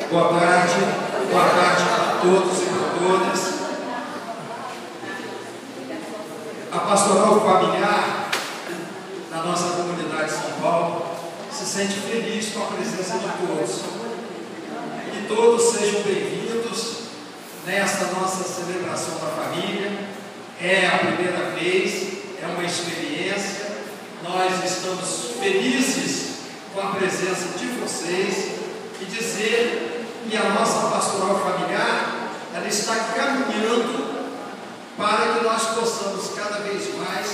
Boa tarde a todos e a todas. A pastoral familiar da nossa comunidade de São Paulo se sente feliz com a presença de todos. Que todos sejam bem-vindos nesta nossa celebração da família. É a primeira vez, é uma experiência. Nós estamos felizes com a presença de vocês e dizer que a nossa pastoral familiar ela está caminhando para que nós possamos cada vez mais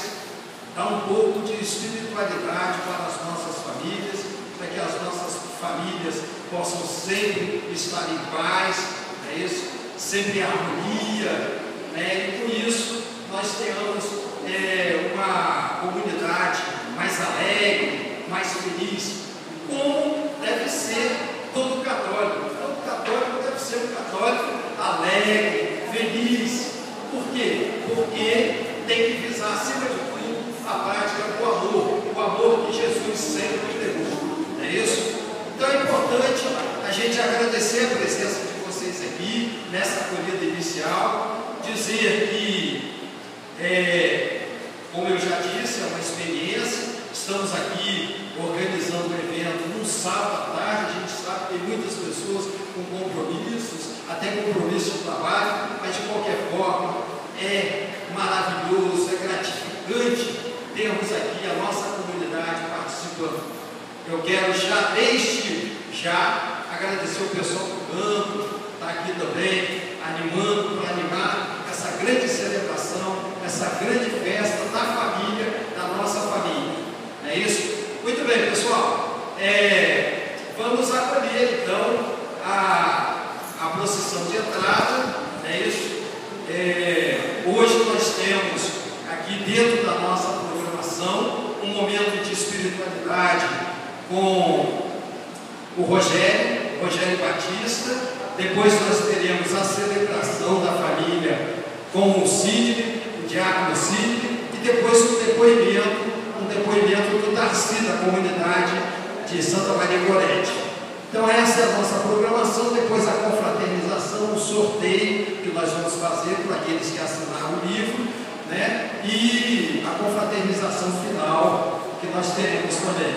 dar um pouco de espiritualidade para as nossas famílias, para que as nossas famílias possam sempre estar em paz, não é isso? Sempre em harmonia, né? E com isso nós tenhamos uma comunidade mais alegre, mais feliz, como deve ser todo católico. Todo católico deve ser um católico alegre, feliz. Por quê? Porque tem que visar, acima de tudo, a prática do amor, o amor que Jesus sempre pregou. Não é isso? Então é importante a gente agradecer a presença de vocês aqui, nessa acolhida inicial, dizer que, como eu já disse, é uma experiência. Estamos aqui organizando um evento num sábado à tarde. A gente sabe que tem muitas pessoas com compromissos, até compromisso de trabalho, mas de qualquer forma é maravilhoso, é gratificante termos aqui a nossa comunidade participando. Eu quero desde já agradecer o pessoal do campo, está aqui também, animando para animar essa grande celebração, essa grande festa da família, da nossa família. Não é isso? Muito bem, pessoal. Vamos acolher então a procissão de entrada. Não é isso? Hoje nós temos aqui dentro da nossa programação um momento de espiritualidade com o Rogério Batista. Depois nós teremos a celebração da família com o Sidney, o diácono Sidney, e depois um depoimento do Darcy, da comunidade de Santa Maria Gorete. Então essa é a nossa programação. Depois a confraternização, o sorteio que nós vamos fazer para aqueles que assinaram o livro, né? E a confraternização final que nós teremos também.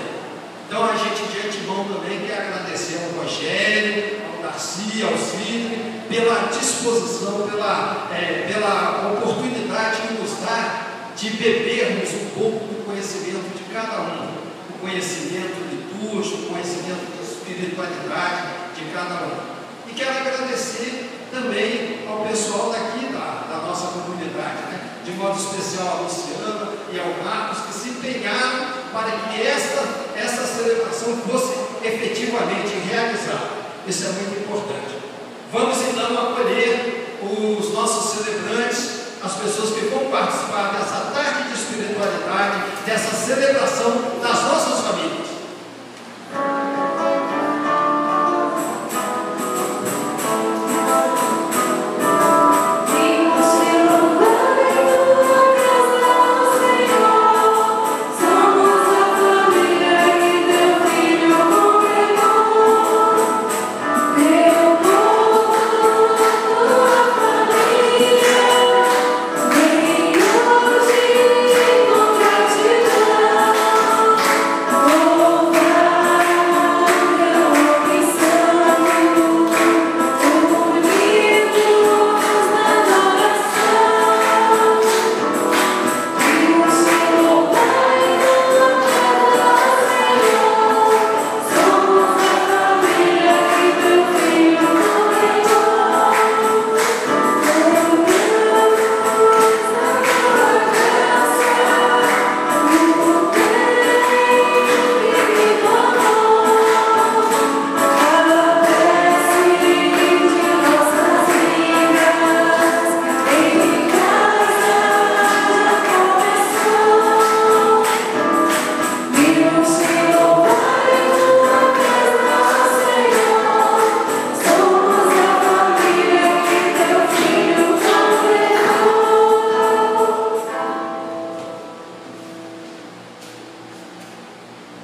Então a gente de antemão também quer agradecer ao Rogério, ao Darcy, ao Sidney, pela disposição, pela oportunidade que nos dá de bebermos um pouco do conhecimento de cada um, o conhecimento litúrgico, o conhecimento de espiritualidade de cada um. E quero agradecer também ao pessoal daqui da nossa comunidade, né? De modo especial a Luciana e ao Marcos, que se empenharam para que esta celebração fosse efetivamente realizada. Isso é muito importante. Vamos então acolher os nossos celebrantes, as pessoas que vão participar dessa tarde de espiritualidade, dessa celebração das nossas famílias.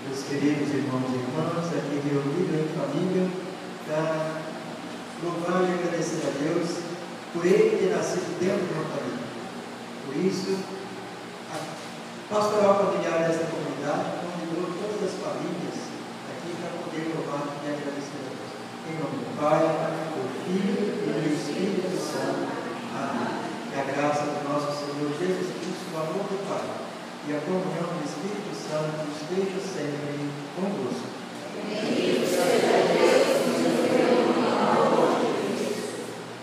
Meus queridos irmãos e irmãs, aqui reunidos em família, para louvando e agradecendo a Deus por ele ter nascido dentro de uma família. Por isso, a pastoral familiar desta comunidade convidou todas as famílias aqui para poder louvar e agradecer a Deus. Em nome do Pai, do Filho e do Espírito Santo. Amém. Que a graça do nosso Senhor Jesus Cristo, o amor do Pai e a comunhão do Espírito Santo esteja sempre convosco.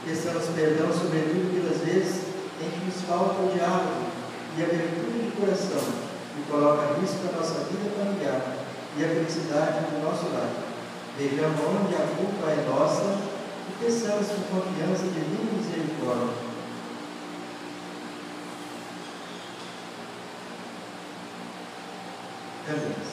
Peçamos perdão, sobretudo, pelas vezes em que nos falta o diálogo e a abertura de coração, que coloca a risco a nossa vida familiar e a felicidade do nosso lar. Vejamos onde a culpa é nossa e peçamos com confiança divina e misericórdia. Cantemos.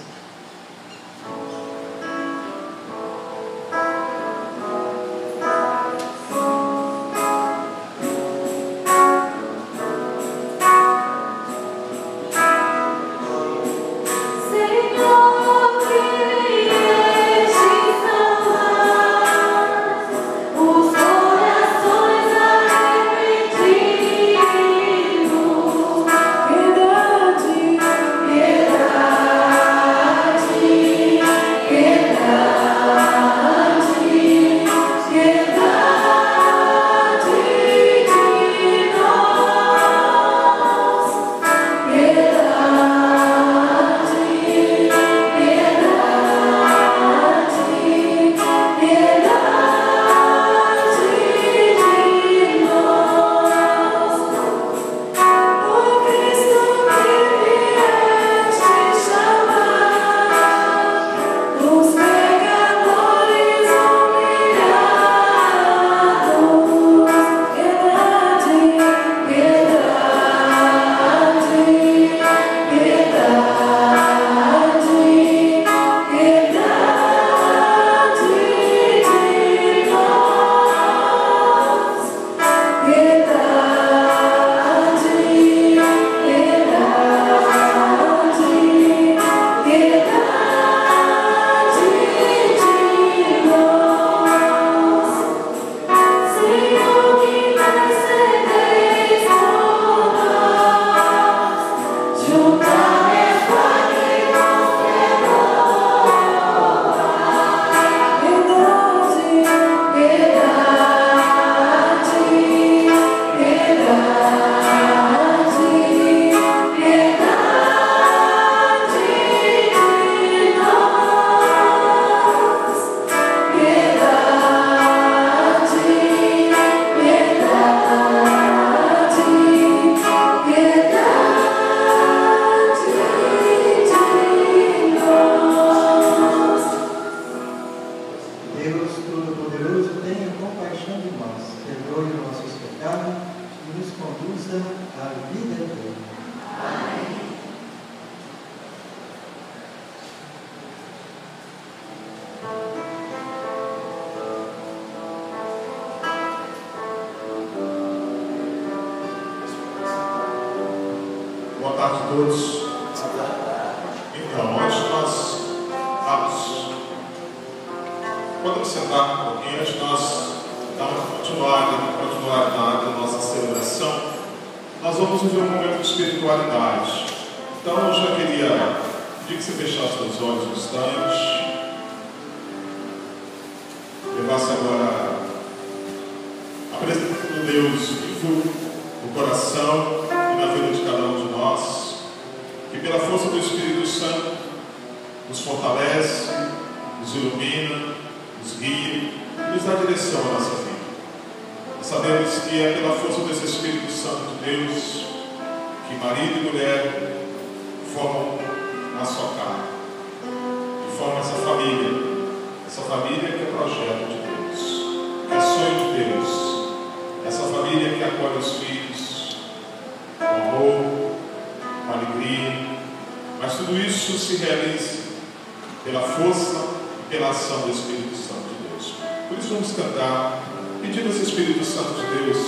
Pedindo esse Espírito Santo de Deus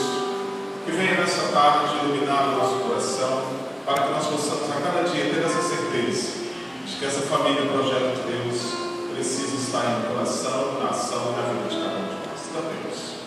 que venha nessa tarde iluminar o nosso coração, para que nós possamos a cada dia ter essa certeza de que essa família, o projeto de Deus, precisa estar em coração, na ação e na vida de cada um de nós. Cantemos.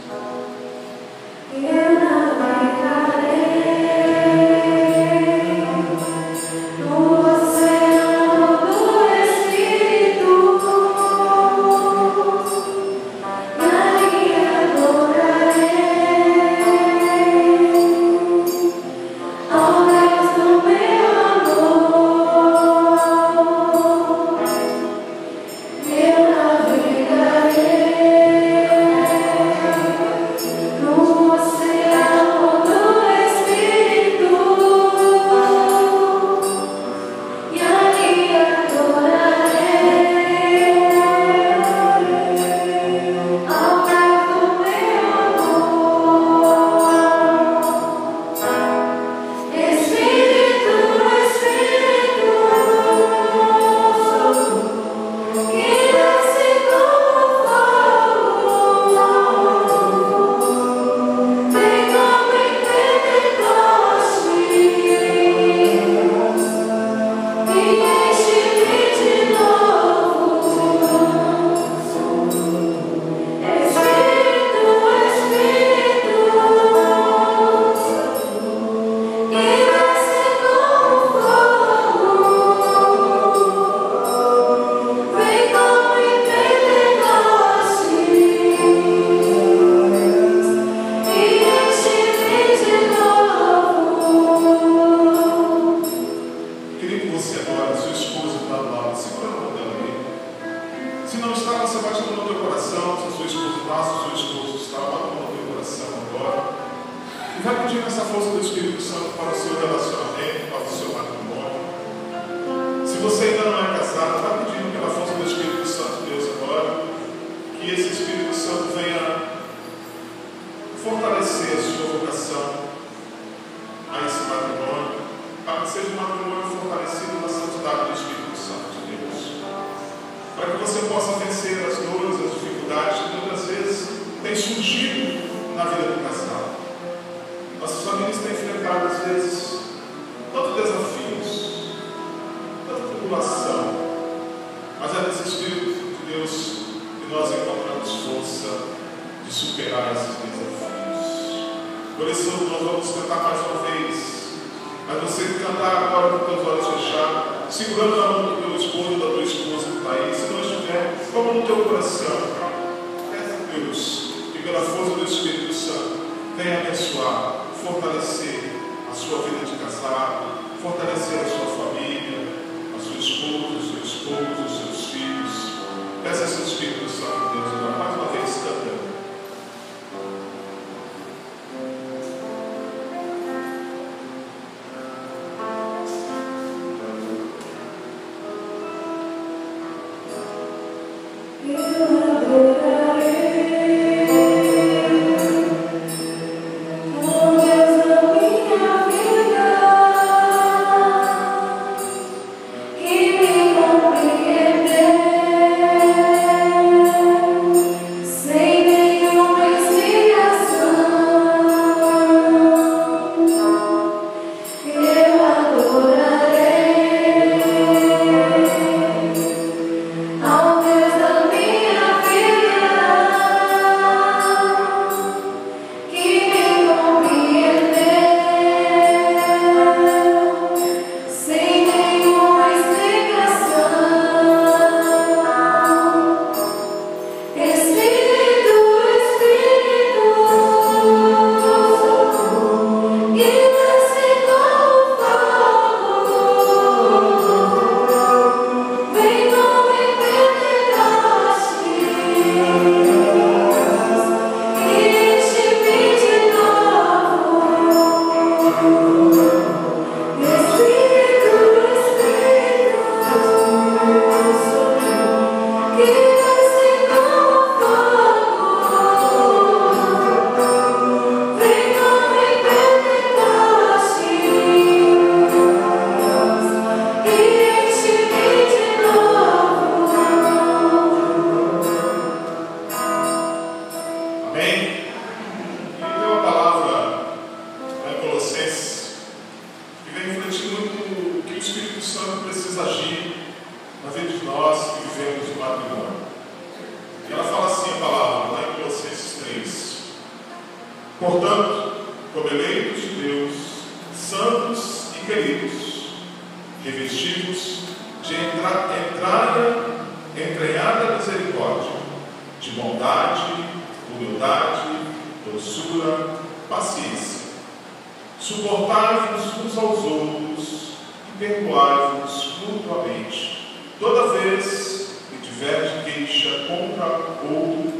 E ela fala assim a palavra, lá em Colossenses 3. Portanto, como eleitos de Deus, santos e queridos, revestidos de entranhada misericórdia, de bondade, humildade, doçura, paciência. Suportai-vos uns aos outros e perdoai-vos mutuamente, toda vez que tiver de queixa contra outro,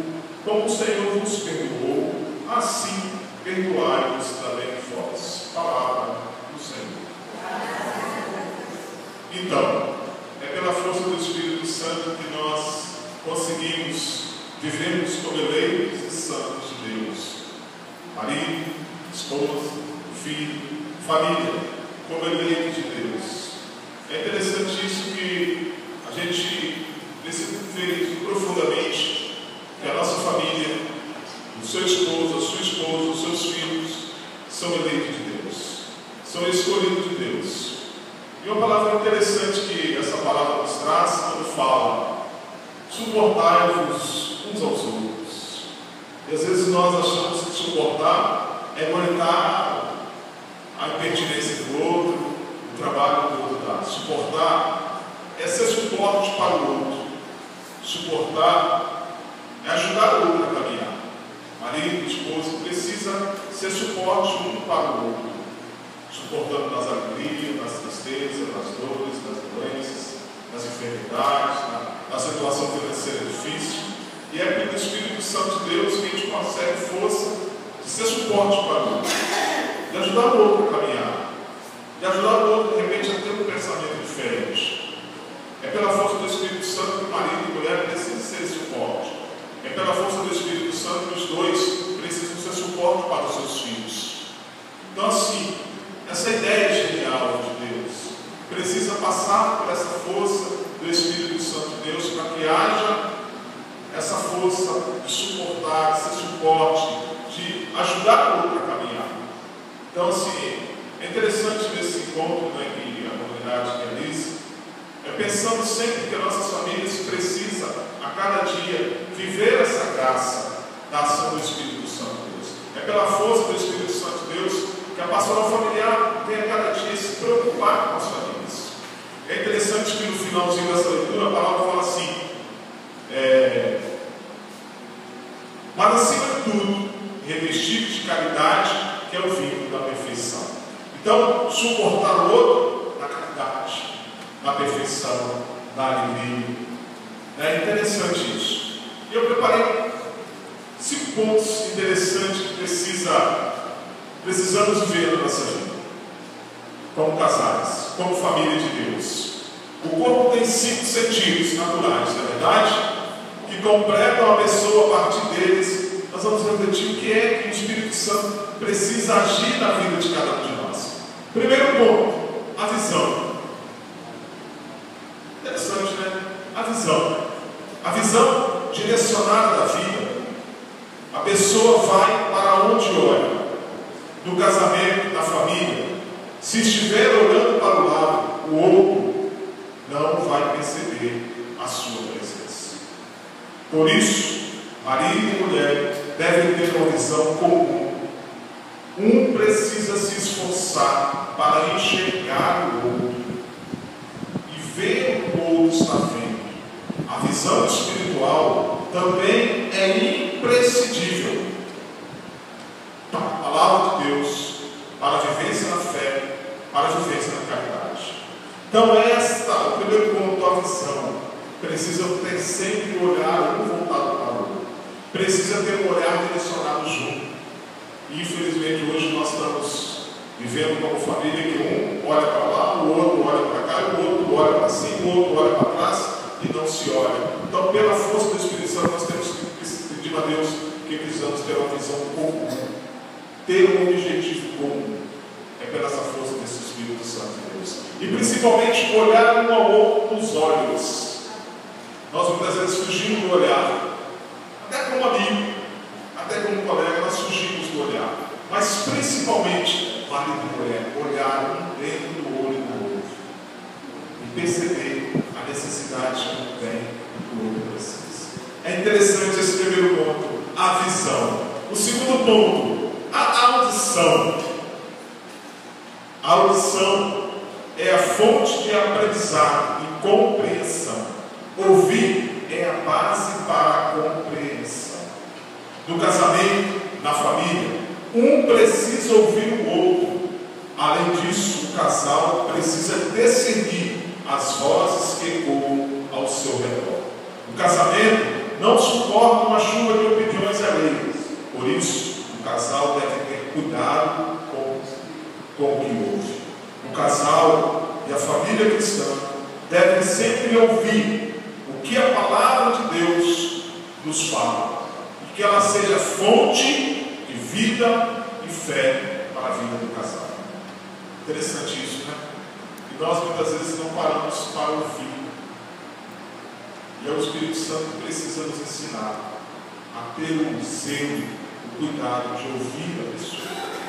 como o Senhor vos perdoou, assim perdoai-vos também vós. Palavra do Senhor. Então, é pela força do Espírito Santo que nós conseguimos vivermos como eleitos e santos de Deus. Marido, esposa, filho, família, como eleitos de Deus. É interessante isso que a gente precisa ver isso profundamente, que a nossa família, o seu esposo, a sua esposa, os seus filhos, são eleitos de Deus, são escolhidos de Deus. E uma palavra interessante que essa palavra nos traz, quando fala, suportai-vos uns aos outros. E às vezes nós achamos que suportar é aguentar a impertinência do outro, o trabalho do outro dá. Suportar é ser suporte para o outro. Suportar é ajudar o outro a caminhar. Marido, esposa, precisa ser suporte um para o outro, suportando nas alegrias, nas tristezas, nas dores, nas doenças, nas enfermidades, na situação financeira difícil. E é pelo Espírito Santo de Deus que a gente consegue força de ser suporte para o outro, de ajudar o outro a caminhar, de ajudar o outro, de repente, a ter um pensamento diferente. É pela força do Espírito Santo que o marido e a mulher precisam ser suporte. É pela força do Espírito Santo que os dois precisam ser suporte para os seus filhos. Então, assim, essa ideia genial de Deus precisa passar por essa força do Espírito Santo de Deus para que haja essa força de suportar, de ser suporte, de ajudar o outro a caminhar. Então, assim, é interessante nesse encontro, né, que a comunidade realiza, pensando sempre que as nossas famílias precisam, a cada dia, viver essa graça da ação do Espírito Santo de Deus. É pela força do Espírito Santo de Deus que a pastoral familiar tem a cada dia se preocupar com as famílias. É interessante que no finalzinho dessa leitura a palavra fala assim, mas acima de tudo, revestido de caridade, que é o vínculo da perfeição. Então, suportar o outro na caridade, na perfeição, na alegria. É interessante isso. E eu preparei 5 pontos interessantes que precisamos ver na nossa vida, como casais, como família de Deus. O corpo tem 5 sentidos naturais, não é verdade? Que completam a pessoa. A partir deles, nós vamos refletir o que é que o Espírito Santo precisa agir na vida de cada um de nós. Primeiro ponto, a visão. Interessante, né? A visão. A visão direcionada da vida. A pessoa vai para onde olha. No casamento, na família. Se estiver olhando para o lado, o outro não vai perceber a sua presença. Por isso, marido e mulher devem ter uma visão comum. Um precisa se esforçar para enxergar o outro e ver o que o outro está vendo. A visão espiritual também é imprescindível para a palavra de Deus, para a vivência na fé, para a vivência na caridade. Então, o primeiro ponto, a visão. Precisa ter sempre um olhar um voltado para o outro. Precisa ter um olhar direcionado junto. E, infelizmente, hoje nós estamos vivendo como família que um olha para lá, o outro olha para cá, o outro olha para cima, o outro olha para trás e não se olha. Então, pela força do Espírito Santo, nós temos que pedir a Deus que precisamos ter uma visão comum, ter um objetivo comum. É pela essa força desse Espírito Santo de Deus. E principalmente olhar um ao outro nos olhos. Nós muitas vezes fugimos do olhar, até como amigo, até como colega, nós fugimos do olhar. Mas principalmente, marido e mulher, olhar um dentro do olho do outro e perceber a necessidade que um tem e que o outro precisa. É interessante esse primeiro ponto, a visão. O segundo ponto, A audição. A audição é a fonte de aprendizado e compreensão. Ouvir é a base para a compreensão. No casamento, na família, um precisa ouvir o outro. Além disso, o casal precisa discernir as vozes que ecoam ao seu redor. O casamento não suporta uma chuva de opiniões alheias. Por isso, o casal deve ter cuidado com o que ouve. O casal e a família cristã devem sempre ouvir o que a palavra de Deus nos fala, e que ela seja fonte de vida e fé para a vida do casal. Interessante isso, né? E nós muitas vezes não paramos para ouvir. E é o Espírito Santo que precisa nos ensinar a ter o zelo, o cuidado de ouvir a pessoa.